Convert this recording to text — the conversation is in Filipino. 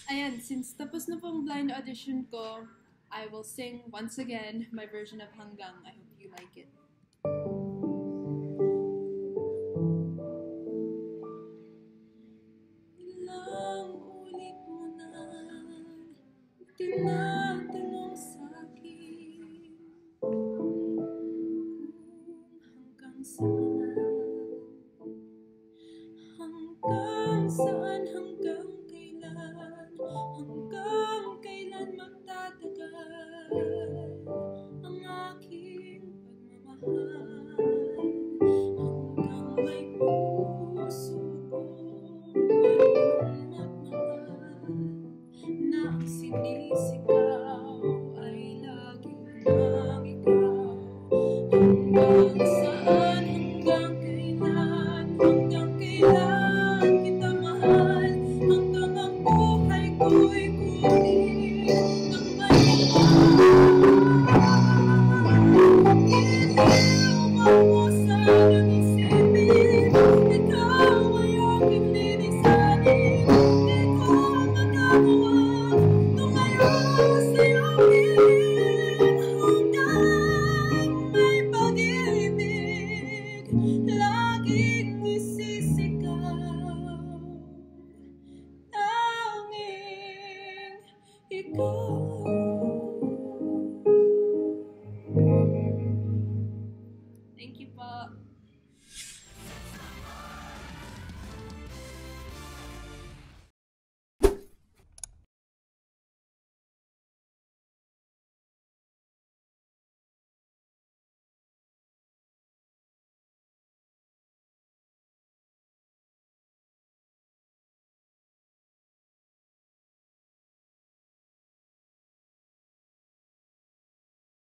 Ayan, since tapos na pong blind audition ko, I will sing once again my version of Hanggang. I hope you like it. Ilang ulit mo na tinatanong sa'kin kung hanggang saan, hanggang kailan magtatagal ang aking pagmamahal, hanggang may puso kong marunong magmahal, na ang sinisigaw ay laging lang ikaw. Hanggang saan, hanggang kailan kita mahal, hanggang ang buhay ko'y kunin ng may iniwan mo sanang isipin, ikaw ay aking lilisanin. Di ko magagawa tumayo sa'yo piling, hanggang may pag-ibig laging isisigaw, tanging ikaw.